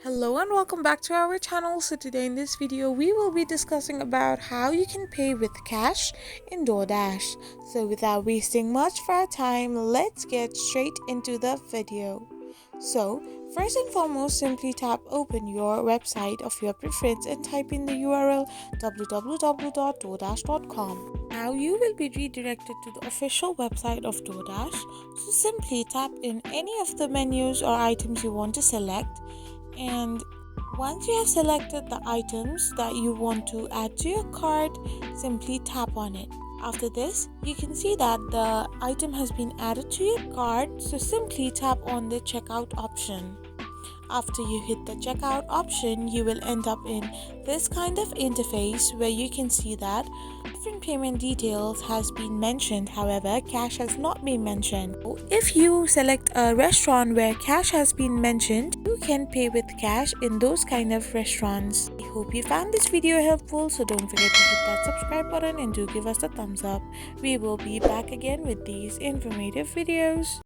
Hello and welcome back to our channel. So today in this video we will be discussing about how you can pay with cash in Doordash. So without wasting much of our time, let's get straight into the video. So first and foremost, simply tap open your website of your preference and type in the URL www.doordash.com. Now you will be redirected to the official website of Doordash. So simply tap in any of the menus or items you want to select, and once you have selected the items that you want to add to your cart, simply tap on it. After this, you can see that the item has been added to your cart, so simply tap on the checkout option. After you hit the checkout option, you will end up in this kind of interface where you can see that different payment details has been mentioned, however cash has not been mentioned. If you select a restaurant where cash has been mentioned, you can pay with cash in those kind of restaurants. I hope you found this video helpful, so don't forget to hit that subscribe button and do give us a thumbs up. We will be back again with these informative videos.